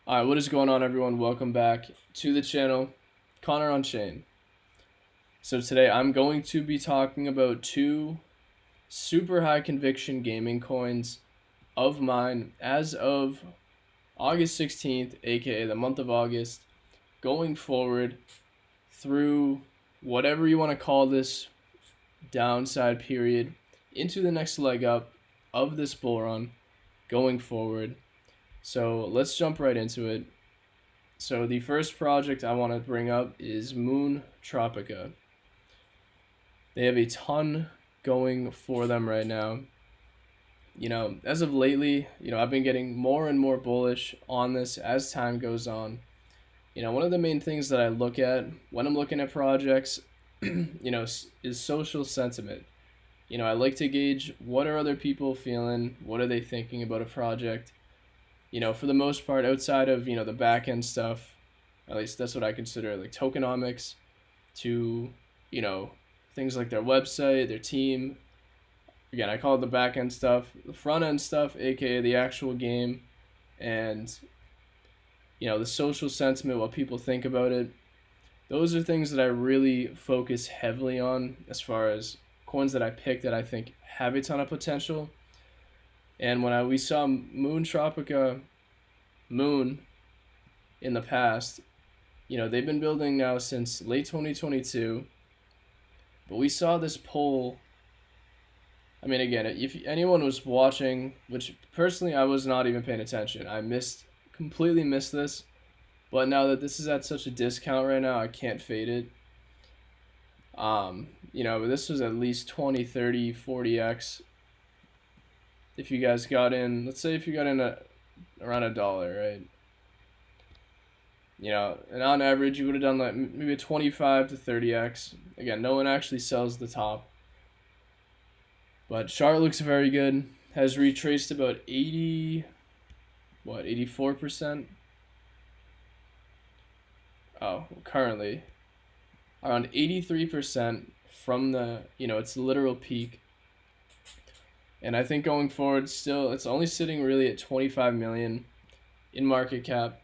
Alright, what is going on, everyone? Welcome back to the channel, Connor on Chain. So today I'm going to be talking about two super high conviction gaming coins of mine as of August 16th, aka the month of August, going forward through whatever you want to call this downside period into the next leg up of this bull run going forward. So let's jump right into it. So the first project I want to bring up is Moon Tropica. They have a ton going for them right now. As of lately, I've been getting more and more bullish on this as time goes on. One of the main things that I look at when I'm looking at projects, is social sentiment. I like to gauge what are other people feeling, what are they thinking about a project. For the most part, outside of, the back end stuff, at least that's what I consider like tokenomics, to, you know, things like their website, their team. Again, I call it the back end stuff, the front end stuff, aka the actual game, and, the social sentiment, what people think about it. Those are things that I really focus heavily on as far as coins that I pick that I think have a ton of potential. And when we saw Moon Tropica Moon in the past, they've been building now since late 2022, but we saw this pull. I mean, again, if anyone was watching, which personally I was not even paying attention, completely missed this, but now that this is at such a discount right now, I can't fade it. This was at least 20, 30, 40x. If you guys got in, let's say if you got in around $1, right? And on average, you would have done like maybe a 25 to 30x. Again, no one actually sells the top. But chart looks very good. Has retraced about 84%? Oh, currently around 83% from its literal peak. And I think going forward, still, it's only sitting really at 25 million in market cap.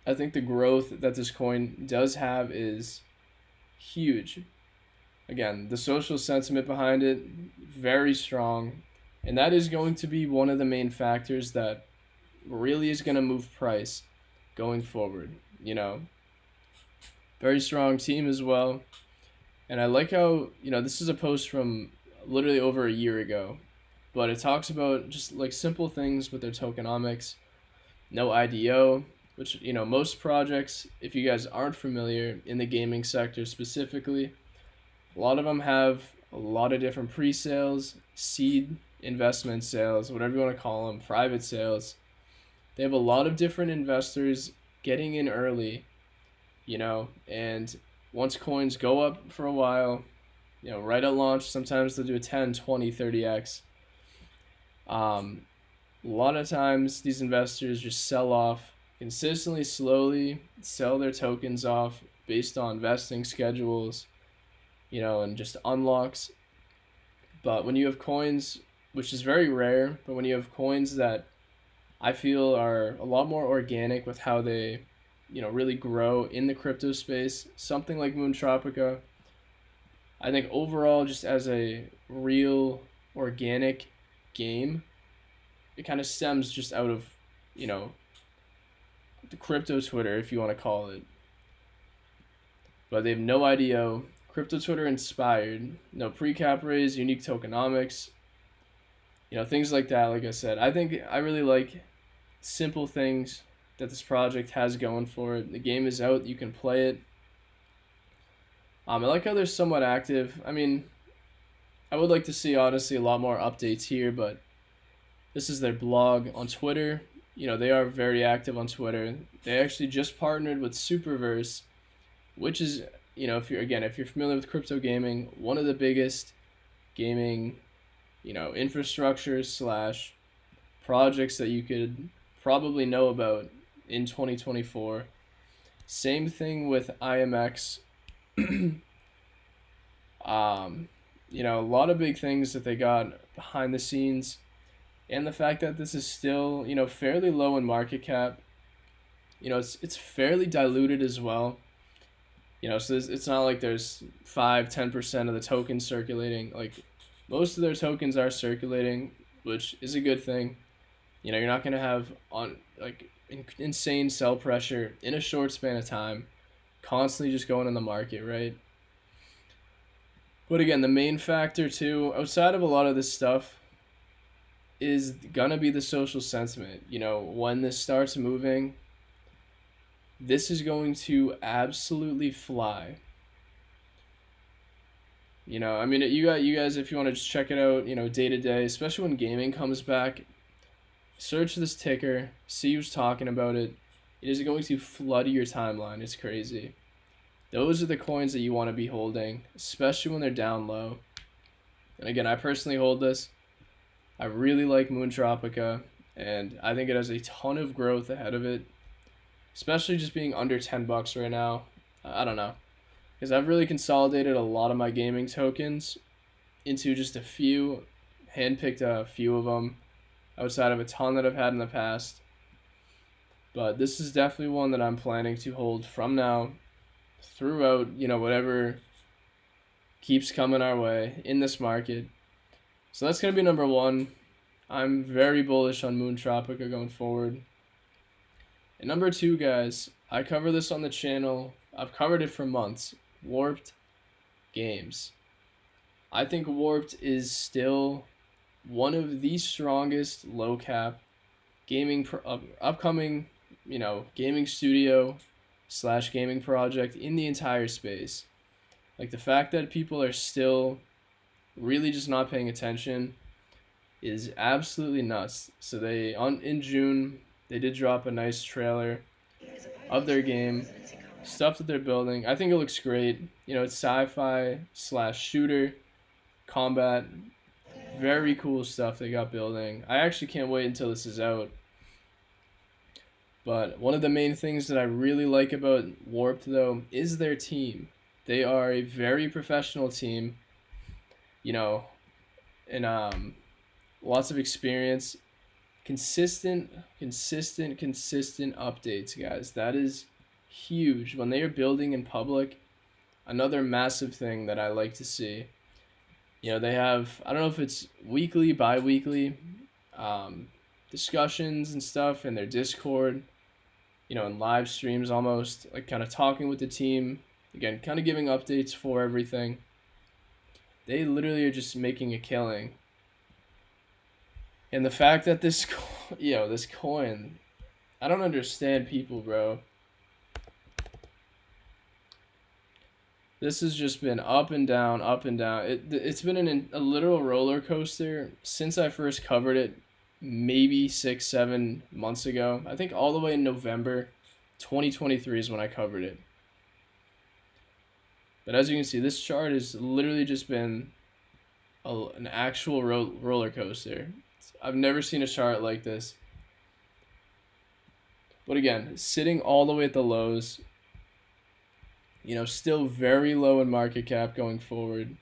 I think the growth that this coin does have is huge. Again, the social sentiment behind it, very strong. And that is going to be one of the main factors that really is going to move price going forward. Very strong team as well. And I like how, this is a post from literally over a year ago, but it talks about just like simple things with their tokenomics, no IDO, which, most projects, if you guys aren't familiar in the gaming sector specifically, a lot of them have a lot of different pre-sales, seed investment sales, whatever you want to call them, private sales. They have a lot of different investors getting in early, and once coins go up for a while, right at launch, sometimes they'll do a 10, 20, 30x. A lot of times these investors just sell off consistently, slowly, sell their tokens off based on vesting schedules, and just unlocks. But when you have coins, which is very rare, but when you have coins that I feel are a lot more organic with how they, really grow in the crypto space, something like Moon Tropica, I think overall, just as a real organic game, it kind of stems just out of, the crypto Twitter, if you want to call it. But they have no IDO, crypto Twitter inspired, no pre-cap raise, unique tokenomics, things like that. Like I said, I think I really like simple things that this project has going for it. The game is out, you can play it. I like how they're somewhat active. I mean, I would like to see, honestly, a lot more updates here, but this is their blog on Twitter. They are very active on Twitter. They actually just partnered with Superverse, which is, if you're familiar with crypto gaming, one of the biggest gaming, infrastructures slash projects that you could probably know about in 2024. Same thing with IMX. A lot of big things that they got behind the scenes, and the fact that this is still, fairly low in market cap. it's fairly diluted as well. So it's not like there's 5-10% of the tokens circulating. Like, most of their tokens are circulating, which is a good thing. You're not gonna have insane sell pressure in a short span of time, constantly just going in the market, right? But again, the main factor too, outside of a lot of this stuff, is gonna be the social sentiment. When this starts moving, this is going to absolutely fly. I mean, you guys, if you want to just check it out, day to day, especially when gaming comes back, search this ticker, see who's talking about it. It is going to flood your timeline. It's crazy. Those are the coins that you want to be holding, especially when they're down low. And again, I personally hold this. I really like Tropica, and I think it has a ton of growth ahead of it, especially just being under $10 right now. I don't know, because I've really consolidated a lot of my gaming tokens into just a few, handpicked a few of them outside of a ton that I've had in the past. But this is definitely one that I'm planning to hold from now throughout, whatever keeps coming our way in this market. So that's going to be number one. I'm very bullish on Tropica going forward. And number two, guys, I cover this on the channel. I've covered it for months. Warped Games. I think Warped is still one of the strongest low cap gaming upcoming, gaming studio / gaming project in the entire space. Like, the fact that people are still really just not paying attention is absolutely nuts. So in June, they did drop a nice trailer of their game, stuff that they're building. I think it looks great. It's sci-fi / shooter, combat, very cool stuff they got building. I actually can't wait until this is out. But one of the main things that I really like about Warped, though, is their team. They are a very professional team, and lots of experience. Consistent updates, guys. That is huge. When they are building in public, another massive thing that I like to see. They have, I don't know if it's weekly, bi-weekly, discussions and stuff in their Discord, in live streams almost, like kind of talking with the team, again, kind of giving updates for everything. They literally are just making a killing. And the fact that this coin, I don't understand people, bro. This has just been up and down, up and down. It's been a literal roller coaster since I first covered it, maybe 6-7 months ago. I think all the way in November 2023 is when I covered it. But as you can see, this chart has literally just been an actual roller coaster. I've never seen a chart like this. But again, sitting all the way at the lows, still very low in market cap going forward.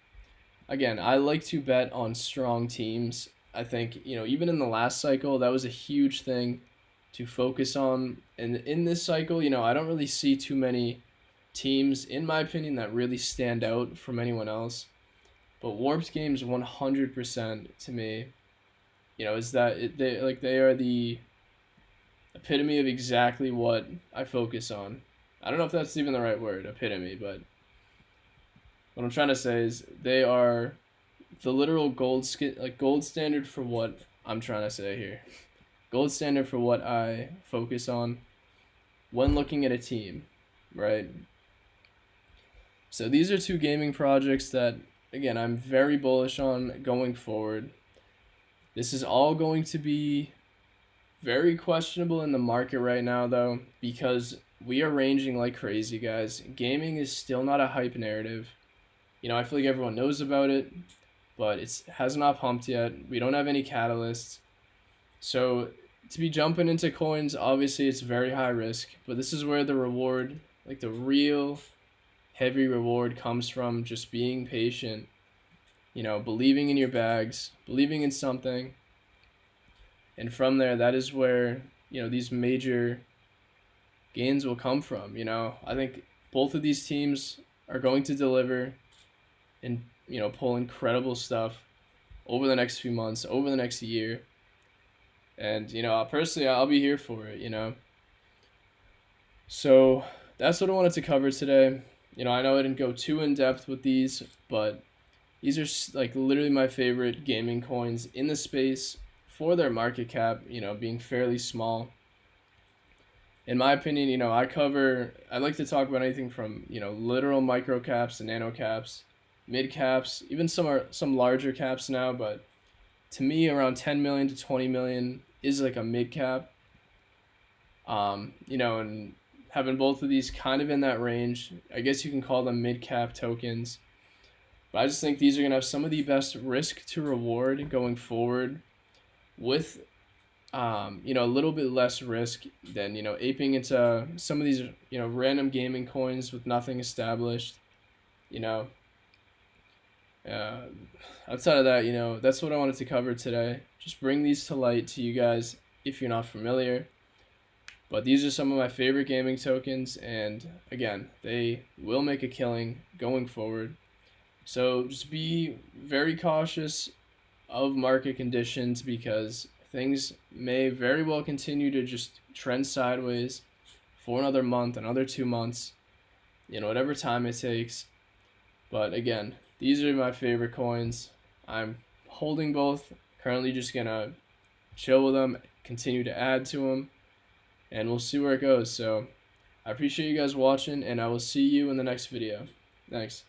Again, I like to bet on strong teams. I think, even in the last cycle, that was a huge thing to focus on. And in this cycle, I don't really see too many teams, in my opinion, that really stand out from anyone else. But Warped Games 100% to me, is that they are the epitome of exactly what I focus on. I don't know if that's even the right word, epitome, but what I'm trying to say is they are the literal gold standard for what I'm trying to say here. Gold standard for what I focus on when looking at a team, right? So these are two gaming projects that, again, I'm very bullish on going forward. This is all going to be very questionable in the market right now, though, because we are ranging like crazy, guys. Gaming is still not a hype narrative. I feel like everyone knows about it, but it has not pumped yet. We don't have any catalysts. So to be jumping into coins, obviously it's very high risk, but this is where the reward, like the real heavy reward, comes from just being patient, believing in your bags, believing in something. And from there, that is where, these major gains will come from. I think both of these teams are going to deliver and pull incredible stuff over the next few months, over the next year. And personally, I'll be here for it. So that's what I wanted to cover today. I know I didn't go too in depth with these, but these are like literally my favorite gaming coins in the space for their market cap, being fairly small. In my opinion, I like to talk about anything from, literal micro caps to nano caps, mid caps, even some larger caps now, but to me around 10 million to 20 million is like a mid cap. And having both of these kind of in that range, I guess you can call them mid cap tokens. But I just think these are going to have some of the best risk to reward going forward with, a little bit less risk than, aping into some of these, random gaming coins with nothing established, you know. Uh, Outside of that, that's what I wanted to cover today. Just bring these to light to you guys if you're not familiar. But these are some of my favorite gaming tokens, and again, they will make a killing going forward. So just be very cautious of market conditions because things may very well continue to just trend sideways for another month, another 2 months, whatever time it takes. But again, these are my favorite coins. I'm holding both, currently just gonna chill with them, continue to add to them, and we'll see where it goes. So I appreciate you guys watching, and I will see you in the next video. Thanks.